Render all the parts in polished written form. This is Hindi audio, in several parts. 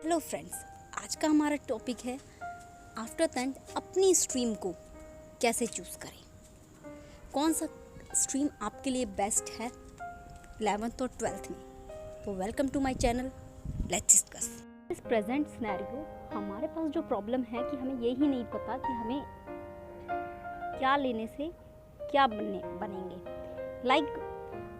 हेलो फ्रेंड्स, आज का हमारा टॉपिक है आफ्टर 10th अपनी स्ट्रीम को कैसे चूज़ करें। कौन सा स्ट्रीम आपके लिए बेस्ट है 11th और 12th में। तो welcome to my channel, let's discuss. इस प्रेजेंट सिनेरियो हमारे पास जो प्रॉब्लम है कि हमें यही नहीं पता कि हमें क्या लेने से क्या बनेंगे। लाइक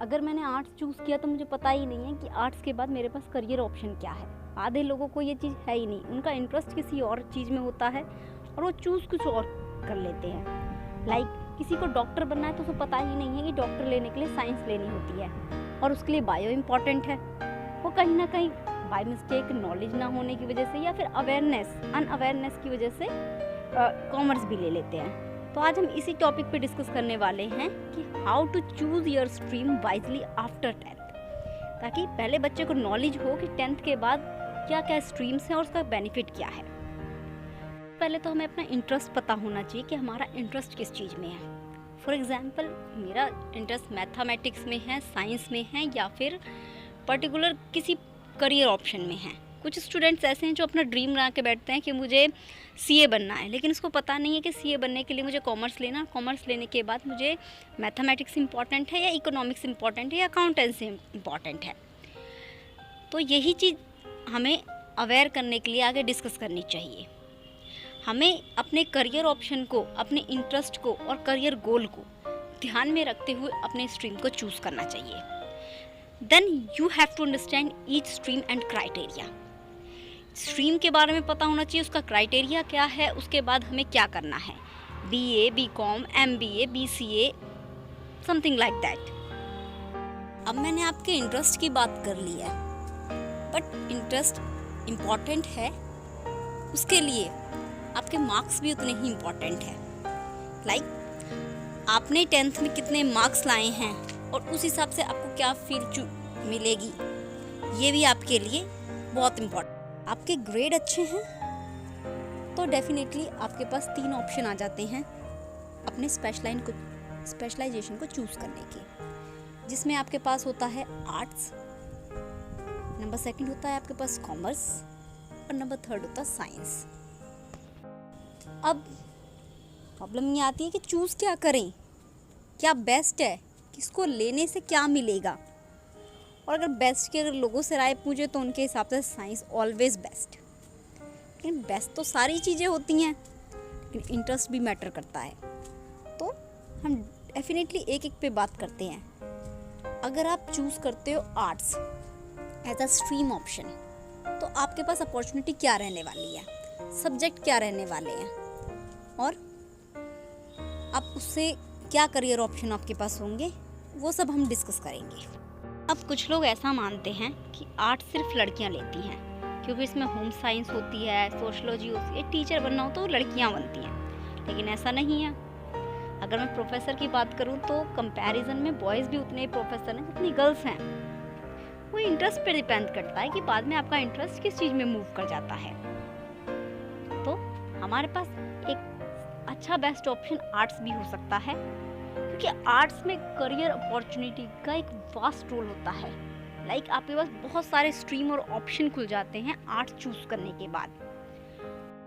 अगर मैंने आर्ट्स चूज़ किया तो मुझे पता ही नहीं है कि आर्ट्स के बाद मेरे पास करियर ऑप्शन क्या है। आधे लोगों को ये चीज़ है ही नहीं, उनका इंटरेस्ट किसी और चीज़ में होता है और वो चूज़ कुछ और कर लेते हैं। लाइक किसी को डॉक्टर बनना है तो उसे पता ही नहीं है कि डॉक्टर लेने के लिए साइंस लेनी होती है और उसके लिए बायो इम्पॉर्टेंट है। वो कहीं ना कहीं बाय मिस्टेक नॉलेज ना होने की वजह से या फिर अनअवेयरनेस की वजह से कॉमर्स भी ले लेते हैं। तो आज हम इसी टॉपिक पे डिस्कस करने वाले हैं कि how to choose your stream wisely after 10th, ताकि पहले बच्चे को नॉलेज हो कि 10th के बाद क्या क्या स्ट्रीम्स हैं और उसका बेनिफिट क्या है। पहले तो हमें अपना इंटरेस्ट पता होना चाहिए कि हमारा इंटरेस्ट किस चीज़ में है। फॉर एग्जांपल मेरा इंटरेस्ट मैथमेटिक्स में है, साइंस में है या फिर पर्टिकुलर किसी करियर ऑप्शन में है। कुछ स्टूडेंट्स ऐसे हैं जो अपना ड्रीम बना के बैठते हैं कि मुझे सीए बनना है, लेकिन उसको पता नहीं है कि सीए बनने के लिए मुझे कॉमर्स लेना, कॉमर्स लेने के बाद मुझे मैथमेटिक्स इंपॉर्टेंट है या इकोनॉमिक्स इंपॉर्टेंट है या अकाउंटेंसी इंपॉर्टेंट है। तो यही चीज़ हमें अवेयर करने के लिए आगे डिस्कस करनी चाहिए। हमें अपने करियर ऑप्शन को, अपने इंटरेस्ट को और करियर गोल को ध्यान में रखते हुए अपने स्ट्रीम को चूज़ करना चाहिए। Then you have to understand each stream and criteria. Stream के बारे में पता होना चाहिए, उसका क्राइटेरिया क्या है, उसके बाद हमें क्या करना है। BA, BCom, MBA, BCA, something like that. अब मैंने आपके इंटरेस्ट की बात कर ली है, बट इंटरेस्ट इम्पॉर्टेंट है, उसके लिए आपके मार्क्स भी उतने ही इम्पॉर्टेंट है। लाइक आपने 10th में कितने मार्क्स लाए हैं और उस हिसाब से आपको क्या फील्ड मिलेगी, ये भी आपके लिए बहुत इम्पॉर्टेंट। आपके ग्रेड अच्छे हैं तो डेफिनेटली आपके पास 3 ऑप्शन आ जाते हैं अपने स्पेशलाइजेशन को चूज़ करने के, जिसमें आपके पास होता है आर्ट्स, नंबर 2 होता है आपके पास कॉमर्स और नंबर 3 होता है साइंस। अब प्रॉब्लम ये आती है कि चूज़ क्या करें, क्या बेस्ट है, किसको लेने से क्या मिलेगा। और अगर बेस्ट की लोगों से राय पूछे तो उनके हिसाब से साइंस ऑलवेज बेस्ट। लेकिन बेस्ट तो सारी चीज़ें होती हैं, लेकिन इंटरेस्ट भी मैटर करता है। तो हम डेफिनेटली एक पे बात करते हैं। अगर आप चूज़ करते हो arts as a stream option, तो आपके पास अपॉर्चुनिटी क्या रहने वाली है, सब्जेक्ट क्या रहने वाले हैं और आप उससे क्या करियर ऑप्शन आपके पास होंगे, वो सब हम डिस्कस करेंगे। अब कुछ लोग ऐसा मानते हैं कि आर्ट सिर्फ लड़कियां लेती हैं क्योंकि इसमें होम साइंस होती है, सोशलॉजी होती है, टीचर बनना हो तो लड़कियां बनती हैं, लेकिन ऐसा नहीं है। अगर मैं प्रोफेसर की बात करूं तो कंपैरिजन में बॉयज़ भी उतने ही प्रोफेसर हैं जितनी गर्ल्स हैं। वो इंटरेस्ट पे डिपेंड करता है कि बाद में आपका इंटरेस्ट किस चीज़ में मूव कर जाता है। तो हमारे पास एक अच्छा बेस्ट ऑप्शन आर्ट्स भी हो सकता है, क्योंकि आर्ट्स में करियर अपॉर्चुनिटी का एक वास्ट रोल होता है। लाइक आपके पास बहुत सारे स्ट्रीम और ऑप्शन खुल जाते हैं आर्ट्स चूज़ करने के बाद।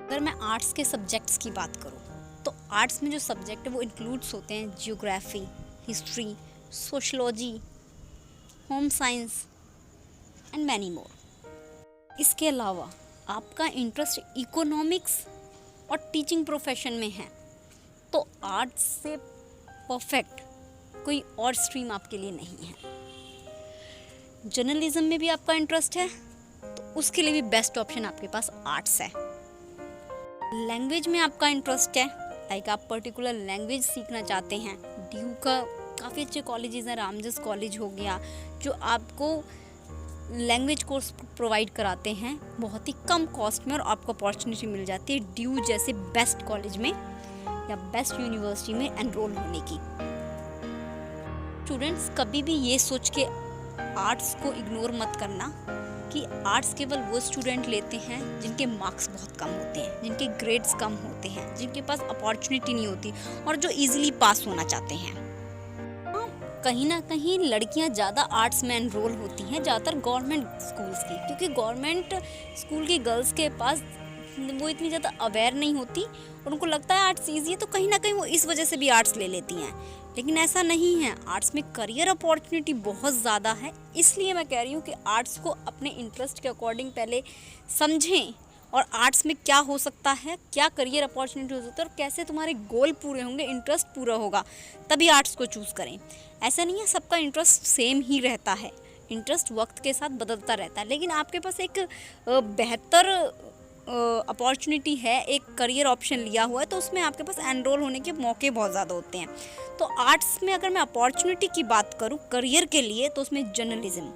अगर मैं आर्ट्स के सब्जेक्ट्स की बात करूँ तो आर्ट्स में जो सब्जेक्ट है वो इंक्लूड्स होते हैं geography, history, sociology, home science and many more. इसके अलावा आपका इंटरेस्ट इकोनॉमिक्स और टीचिंग प्रोफेशन में है तो आर्ट्स से परफेक्ट कोई और स्ट्रीम आपके लिए नहीं है। जर्नलिज्म में भी आपका इंटरेस्ट है तो उसके लिए भी बेस्ट ऑप्शन आपके पास आर्ट्स है। लैंग्वेज में आपका इंटरेस्ट है, लाइक आप पर्टिकुलर लैंग्वेज सीखना चाहते हैं, ड्यू का काफ़ी अच्छे कॉलेजेस हैं, रामजस कॉलेज हो गया जो आपको लैंग्वेज कोर्स प्रोवाइड कराते हैं बहुत ही कम कॉस्ट में और आपको अपॉर्चुनिटी मिल जाती है ड्यू जैसे बेस्ट कॉलेज में या बेस्ट यूनिवर्सिटी में एनरोल होने की। स्टूडेंट्स कभी भी ये सोच के आर्ट्स को इग्नोर मत करना कि आर्ट्स केवल वो स्टूडेंट लेते हैं जिनके मार्क्स बहुत कम होते हैं, जिनके ग्रेड्स कम होते हैं, जिनके पास अपॉर्चुनिटी नहीं होती और जो इजीली पास होना चाहते हैं। कहीं ना कहीं लड़कियां ज़्यादा आर्ट्स में एनरोल होती हैं, ज़्यादातर गवर्नमेंट स्कूल्स की, क्योंकि गवर्नमेंट स्कूल की गर्ल्स के पास वो इतनी ज़्यादा अवेयर नहीं होती और उनको लगता है आर्ट्स ईजी है, तो कहीं ना कहीं वो इस वजह से भी आर्ट्स ले लेती हैं। लेकिन ऐसा नहीं है, आर्ट्स में करियर अपॉर्चुनिटी बहुत ज़्यादा है। इसलिए मैं कह रही हूँ कि आर्ट्स को अपने इंटरेस्ट के अकॉर्डिंग पहले समझें और आर्ट्स में क्या हो सकता है, क्या करियर अपॉर्चुनिटी हो सकता है और कैसे तुम्हारे गोल पूरे होंगे, इंटरेस्ट पूरा होगा, तभी आर्ट्स को चूज़ करें। ऐसा नहीं है सबका इंटरेस्ट सेम ही रहता है, इंटरेस्ट वक्त के साथ बदलता रहता है। लेकिन आपके पास एक बेहतर अपॉर्चुनिटी है, एक करियर ऑप्शन लिया हुआ है, तो उसमें आपके पास एनरोल होने के मौके बहुत ज़्यादा होते हैं। तो आर्ट्स में अगर मैं अपॉर्चुनिटी की बात करूं करियर के लिए, तो उसमें जर्नलिज़्म,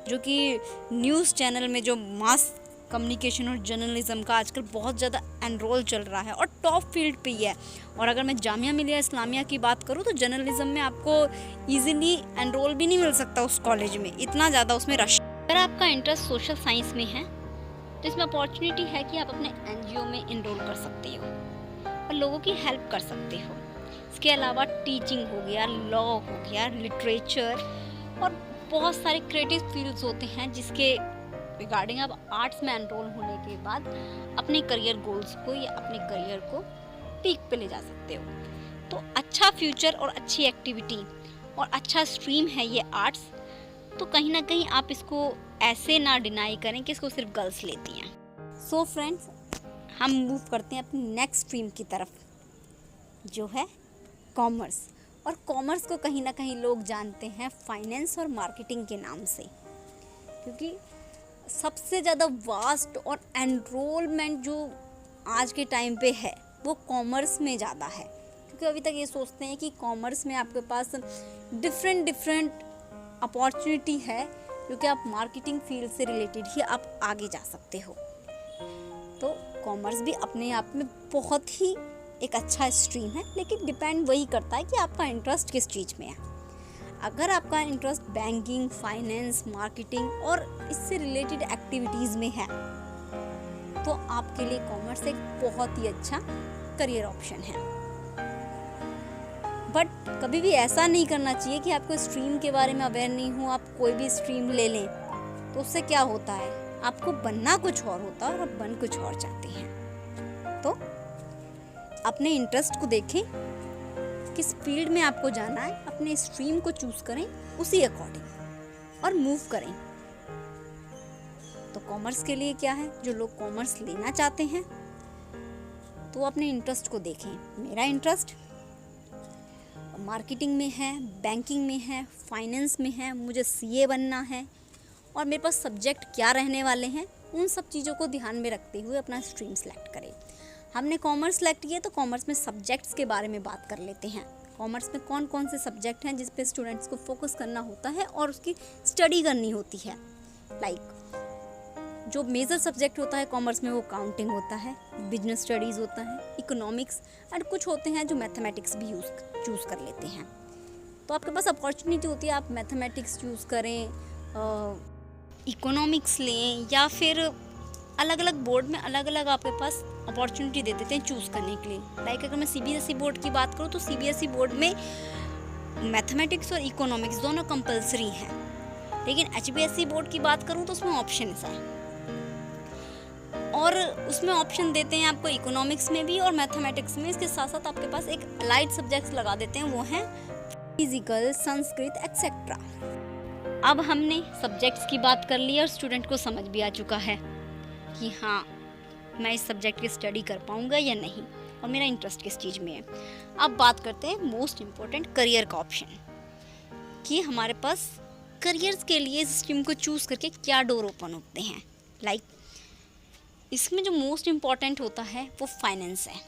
जो कि न्यूज़ चैनल में जो मास कम्युनिकेशन और जर्नलिज़्म का आजकल बहुत ज़्यादा एनरोल चल रहा है और टॉप फील्ड पे ही है। और अगर मैं जामिया मिलिया इस्लामिया की बात करूं तो जर्नलिज़्म में आपको ईजिली एनरोल भी नहीं मिल सकता उस कॉलेज में, इतना ज़्यादा उसमें रश। अगर आपका इंटरेस्ट सोशल साइंस में है तो इसमें अपॉर्चुनिटी है कि आप अपने एनजीओ में इनरोल कर सकते हो और लोगों की हेल्प कर सकते हो। इसके अलावा टीचिंग हो गया, लॉ हो गया, लिटरेचर और बहुत सारे क्रिएटिव फील्ड्स होते हैं जिसके रिगार्डिंग आप आर्ट्स में एनरोल होने के बाद अपने करियर गोल्स को या अपने करियर को पीक पे ले जा सकते हो। तो अच्छा फ्यूचर और अच्छी एक्टिविटी और अच्छा स्ट्रीम है ये आर्ट्स, तो कहीं ना कहीं आप इसको ऐसे ना डिनाई करें कि इसको सिर्फ गर्ल्स लेती हैं। सो फ्रेंड्स, हम मूव करते हैं अपनी नेक्स्ट स्ट्रीम की तरफ, जो है कॉमर्स। और कॉमर्स को कहीं ना कहीं लोग जानते हैं फाइनेंस और मार्केटिंग के नाम से, क्योंकि सबसे ज़्यादा वास्ट और एनरोलमेंट जो आज के टाइम पे है वो कॉमर्स में ज़्यादा है। क्योंकि अभी तक ये सोचते हैं कि कॉमर्स में आपके पास डिफरेंट अपॉर्चुनिटी है, क्योंकि आप मार्केटिंग फील्ड से रिलेटेड ही आप आगे जा सकते हो। तो कॉमर्स भी अपने आप में बहुत ही एक अच्छा स्ट्रीम है, लेकिन डिपेंड वही करता है कि आपका इंटरेस्ट किस चीज़ में है। अगर आपका इंटरेस्ट बैंकिंग, फाइनेंस, मार्केटिंग और इससे रिलेटेड एक्टिविटीज़ में है तो आपके लिए कॉमर्स एक बहुत ही अच्छा करियर ऑप्शन है। बट कभी भी ऐसा नहीं करना चाहिए कि आपको स्ट्रीम के बारे में अवेयर नहीं हो, आप कोई भी स्ट्रीम ले लें, तो उससे क्या होता है, आपको बनना कुछ और होता है और आप बन कुछ और चाहते हैं। तो अपने इंटरेस्ट को देखें, किस फील्ड में आपको जाना है, अपने स्ट्रीम को चूज़ करें उसी अकॉर्डिंग और मूव करें। तो कॉमर्स के लिए क्या है, जो लोग कॉमर्स लेना चाहते हैं तो अपने इंटरेस्ट को देखें। मेरा इंटरेस्ट मार्केटिंग में है, बैंकिंग में है, फाइनेंस में है, मुझे सीए बनना है और मेरे पास सब्जेक्ट क्या रहने वाले हैं, उन सब चीज़ों को ध्यान में रखते हुए अपना स्ट्रीम सेलेक्ट करें। हमने कॉमर्स सेलेक्ट किया तो कॉमर्स में सब्जेक्ट्स के बारे में बात कर लेते हैं। कॉमर्स में कौन कौन से सब्जेक्ट हैं जिस पे स्टूडेंट्स को फोकस करना होता है और उसकी स्टडी करनी होती है। जो मेजर सब्जेक्ट होता है कॉमर्स में वो काउंटिंग होता है, बिजनेस स्टडीज़ होता है, इकोनॉमिक्स एंड कुछ होते हैं जो मैथमेटिक्स भी चूज़ कर लेते हैं। तो आपके पास अपॉर्चुनिटी होती है, आप मैथमेटिक्स चूज़ करें, इकोनॉमिक्स लें, या फिर अलग अलग बोर्ड में अलग अलग आपके पास अपॉर्चुनिटी दे देते हैं चूज़ करने के लिए। अगर मैं सीबीएसई बोर्ड की बात करूँ तो सीबीएसई बोर्ड में मैथमेटिक्स और इकोनॉमिक्स दोनों कंपलसरी हैं, लेकिन एचबीएसई बोर्ड की बात करूँ तो उसमें ऑप्शंस है और उसमें ऑप्शन देते हैं आपको इकोनॉमिक्स में भी और मैथमेटिक्स में। इसके साथ साथ आपके पास एक अलाइड सब्जेक्ट्स लगा देते हैं, वो हैं फिजिकल, संस्कृत एक्सेट्रा। अब हमने सब्जेक्ट्स की बात कर ली और स्टूडेंट को समझ भी आ चुका है कि हाँ, मैं इस सब्जेक्ट की स्टडी कर पाऊंगा या नहीं और मेरा इंटरेस्ट किस चीज़ में है। अब बात करते हैं मोस्ट इम्पोर्टेंट करियर का ऑप्शन, कि हमारे पास करियर्स के लिए इस स्ट्रीम को चूज़ करके क्या डोर ओपन होते हैं। इसमें जो मोस्ट इम्पॉर्टेंट होता है वो फाइनेंस है।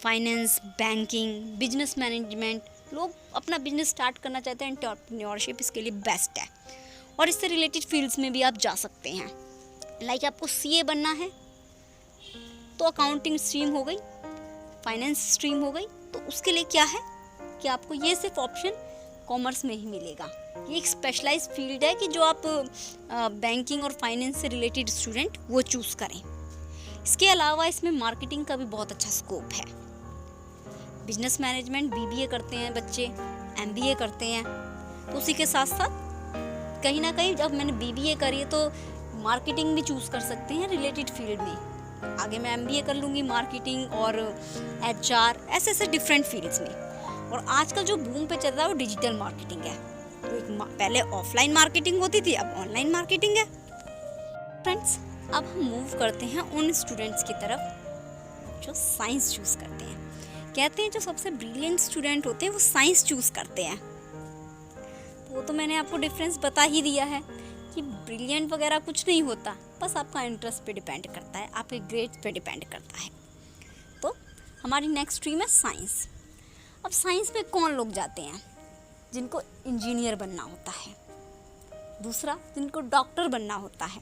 फाइनेंस, बैंकिंग, बिजनेस मैनेजमेंट, लोग अपना बिजनेस स्टार्ट करना चाहते हैं, एंटरप्रेन्योरशिप इसके लिए बेस्ट है और इससे रिलेटेड फील्ड्स में भी आप जा सकते हैं। आपको सीए बनना है तो अकाउंटिंग स्ट्रीम हो गई, फाइनेंस स्ट्रीम हो गई, तो उसके लिए क्या है कि आपको ये सिर्फ ऑप्शन कॉमर्स में ही मिलेगा। ये एक स्पेशलाइज्ड फील्ड है कि जो आप बैंकिंग और फाइनेंस से रिलेटेड स्टूडेंट वो चूज़ करें। इसके अलावा इसमें मार्केटिंग का भी बहुत अच्छा स्कोप है। बिजनेस मैनेजमेंट बीबीए करते हैं बच्चे, एमबीए करते हैं, तो उसी के साथ साथ कहीं ना कहीं जब मैंने BBA करी है तो मार्केटिंग भी चूज़ कर सकते हैं रिलेटेड फील्ड में। आगे मैं MBA कर लूँगी मार्केटिंग और HR ऐसे ऐसे डिफरेंट फील्ड्स में। और आजकल जो बूम पे चल रहा है वो डिजिटल मार्केटिंग है। तो पहले ऑफलाइन मार्केटिंग होती थी, अब ऑनलाइन मार्केटिंग है। फ्रेंड्स, अब हम मूव करते हैं उन स्टूडेंट्स की तरफ जो साइंस चूज़ करते हैं। कहते हैं जो सबसे ब्रिलियंट स्टूडेंट होते हैं वो साइंस चूज़ करते हैं। वो तो मैंने आपको डिफरेंस बता ही दिया है कि ब्रिलियंट वगैरह कुछ नहीं होता, बस आपका इंटरेस्ट पे डिपेंड करता है, आपके ग्रेड्स पे डिपेंड करता है। तो हमारी नेक्स्ट स्ट्रीम है साइंस। अब साइंस में कौन लोग जाते हैं? जिनको इंजीनियर बनना होता है, दूसरा जिनको डॉक्टर बनना होता है।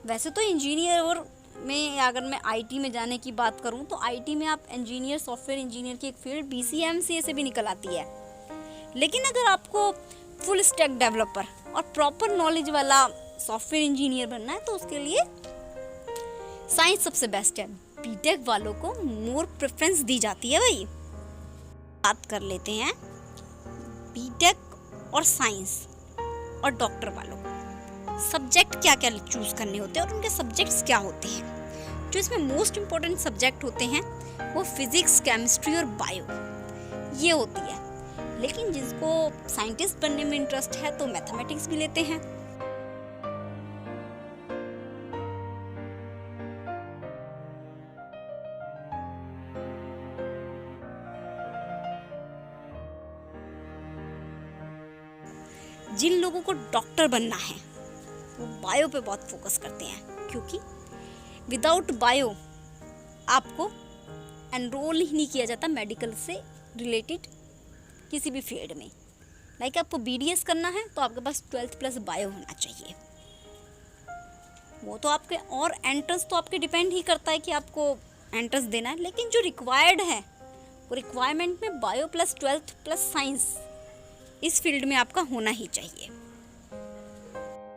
वैसे तो इंजीनियर और में अगर मैं IT में जाने की बात करूं तो IT में आप इंजीनियर, सॉफ्टवेयर इंजीनियर की एक फील्ड BCMCA से भी निकल आती है। लेकिन अगर आपको फुल स्टैक डेवलपर और प्रॉपर नॉलेज वाला सॉफ्टवेयर इंजीनियर बनना है तो उसके लिए साइंस सबसे बेस्ट है। BTech वालों को मोर प्रेफरेंस दी जाती है। भाई बात कर लेते हैं BTech और साइंस और डॉक्टर वालों को सब्जेक्ट क्या क्या चूज करने होते हैं और उनके सब्जेक्ट्स क्या होते हैं। जो इसमें मोस्ट इम्पोर्टेंट सब्जेक्ट होते हैं वो फिजिक्स, केमिस्ट्री और बायो ये होती है। लेकिन जिसको साइंटिस्ट बनने में इंटरेस्ट है तो मैथमेटिक्स भी लेते हैं। जिन लोगों को डॉक्टर बनना है वो बायो पे बहुत फोकस करते हैं, क्योंकि विदाउट बायो आपको एनरोल ही नहीं किया जाता मेडिकल से रिलेटेड किसी भी फील्ड में। लाइक आपको BDS करना है तो आपके पास 12th प्लस बायो होना चाहिए। वो तो आपके और एंट्रेंस तो आपके डिपेंड ही करता है कि आपको एंट्रेंस देना है, लेकिन जो रिक्वायर्ड है वो रिक्वायरमेंट में bio plus 12th plus science इस फील्ड में आपका होना ही चाहिए।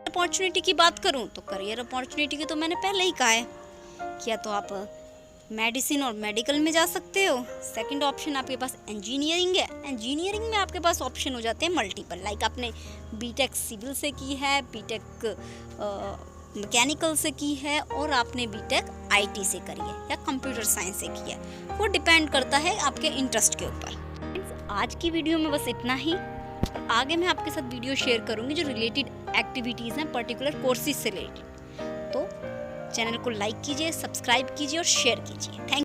अपॉर्चुनिटी की बात करूं तो करियर अपॉर्चुनिटी की तो मैंने पहले ही कहा है कि या तो आप मेडिसिन और मेडिकल में जा सकते हो। सेकंड ऑप्शन आपके पास इंजीनियरिंग है। इंजीनियरिंग में आपके पास ऑप्शन हो जाते हैं मल्टीपल। लाइक आपने BTech सिविल से की है, BTech मैकेनिकल से की है और आपने BTech IT से करी है या कंप्यूटर साइंस से की है। वो डिपेंड करता है आपके इंटरेस्ट के ऊपर। आज की वीडियो में बस इतना ही। आगे मैं आपके साथ वीडियो शेयर करूंगी जो रिलेटेड एक्टिविटीज़ हैं पर्टिकुलर कोर्सेज से रिलेटेड। तो चैनल को लाइक कीजिए, सब्सक्राइब कीजिए और शेयर कीजिए। थैंक